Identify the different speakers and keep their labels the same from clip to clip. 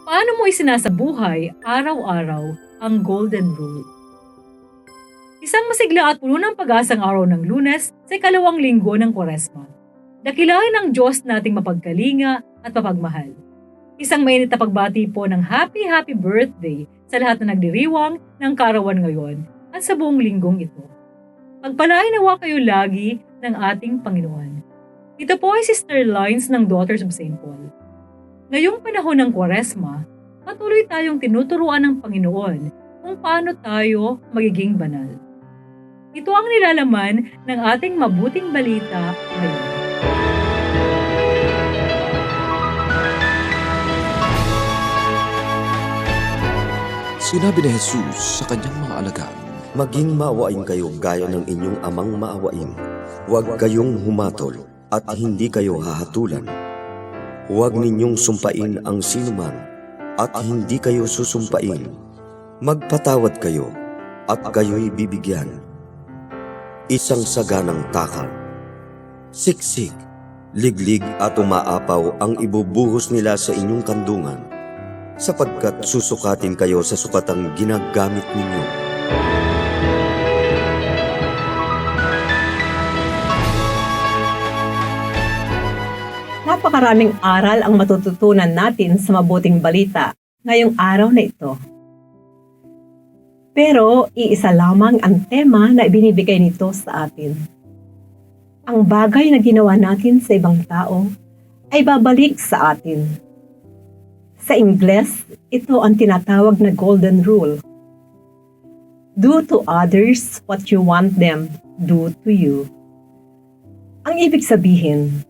Speaker 1: Paano mo isinasabuhay araw-araw ang Golden Rule? Isang masigla at puno ng pag-asang araw ng Lunes sa ikalawang linggo ng Kwaresma. Dakilain ng Diyos nating mapagkalinga at mapagmahal. Isang mainit na pagbati po ng happy birthday sa lahat na nagdiriwang ng kaarawan ngayon at sa buong linggong ito. Pagpalain nawa kayo lagi ng ating Panginoon. Ito po ay Sister Lines ng Daughters of St. Paul. Ngayong panahon ng Kwaresma, patuloy tayong tinuturuan ng Panginoon kung paano tayo magiging banal. Ito ang nilalaman ng ating mabuting balita ngayon.
Speaker 2: Sinabi ni Jesus sa kanyang mga alagad,
Speaker 3: Maging maawain kayo gaya ng inyong amang maawain. Huwag kayong humatol at hindi kayo hahatulan. Huwag ninyong sumpain ang sinuman at hindi kayo susumpain. Magpatawad kayo at kayo'y bibigyan. Isang saganang takal, siksik, liglig at umaapaw ang ibubuhos nila sa inyong kandungan, sapagkat susukatin kayo sa sukatang ginagamit ninyo.
Speaker 4: Napakaraming aral ang matututunan natin sa mabuting balita ngayong araw na ito. Pero iisa lamang ang tema na ibinibigay nito sa atin. Ang bagay na ginawa natin sa ibang tao ay babalik sa atin. Sa Ingles, ito ang tinatawag na Golden Rule. Do to others what you want them do to you. Ang ibig sabihin,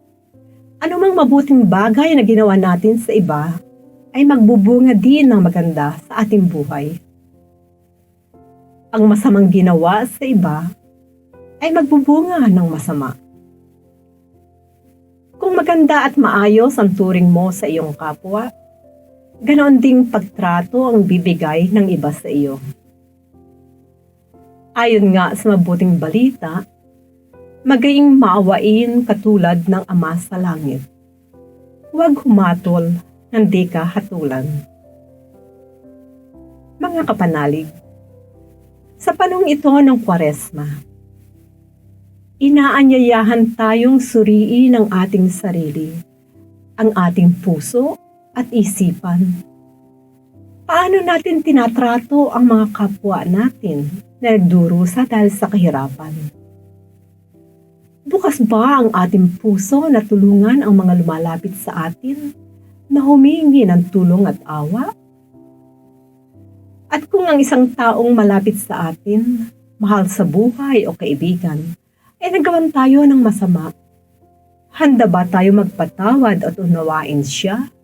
Speaker 4: anumang mabuting bagay na ginawa natin sa iba ay magbubunga din ng maganda sa ating buhay. Ang masamang ginawa sa iba ay magbubunga ng masama. Kung maganda at maayos ang turing mo sa iyong kapwa, ganoon ding pagtrato ang bibigay ng iba sa iyo. Ayon nga sa mabuting balita, maging maawain katulad ng Ama sa langit. Huwag humatol ng di ka hatulan. Mga kapanalig, sa panahong ito ng Kwaresma, inaanyayahan tayong suriin ang ating sarili, ang ating puso at isipan. Paano natin tinatrato ang mga kapwa natin na nagdurusa dahil sa kahirapan? Bukas ba ang ating puso na tulungan ang mga lumalapit sa atin na humingi ng tulong at awa? At kung ang isang taong malapit sa atin, mahal sa buhay o kaibigan, ay nagawan tayo ng masama, handa ba tayo magpatawad at unawain siya?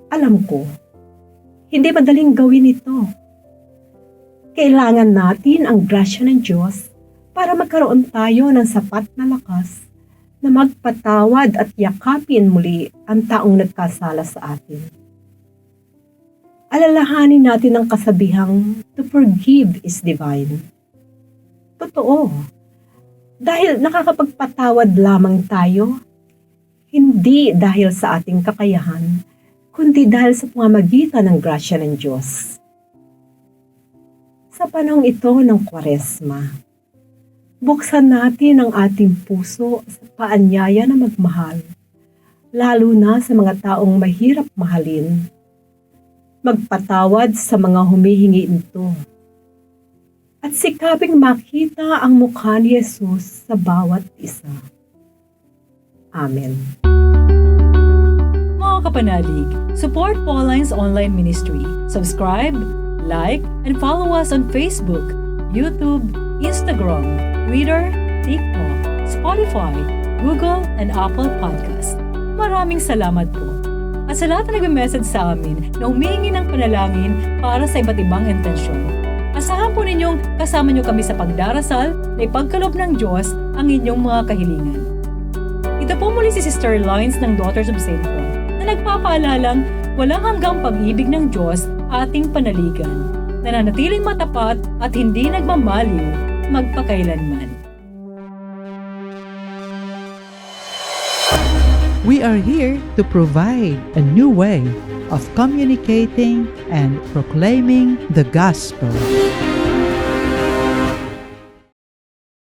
Speaker 4: Alam ko, hindi madaling gawin ito. Kailangan natin ang grasya ng Diyos para magkaroon tayo ng sapat na lakas na magpatawad at yakapin muli ang taong nagkasala sa atin. Alalahanin natin ang kasabihang to forgive is divine. Totoo, dahil nakakapagpatawad lamang tayo, hindi dahil sa ating kakayahan, kundi dahil sa pamamagitan ng grasya ng Diyos. Sa panahong ito ng Kwaresma, buksan natin ang ating puso sa paanyaya na magmahal, lalo na sa mga taong mahirap mahalin. Magpatawad sa mga humihingi nito. At sikaping makita ang mukha ni Jesus sa bawat isa. Amen.
Speaker 1: Mga kapanalig, support Pauline's online ministry. Subscribe, like, and follow us on Facebook, YouTube, Instagram, Twitter, TikTok, Spotify, Google, and Apple Podcast. Maraming salamat po. At sa lahat na nag-message sa amin na humihingi ng panalangin para sa iba't ibang intensyon. Asahan po ninyong kasama niyo kami sa pagdarasal na ipagkaloob ng Diyos ang inyong mga kahilingan. Ito po muli si Sister Lines ng Daughters of St. Paul na nagpapaalalang walang hanggang pag-ibig ng Diyos ating panaligan, nananatiling matapat at hindi nagmamaliw magpakailanman.
Speaker 5: We are here to provide a new way of communicating and proclaiming the gospel.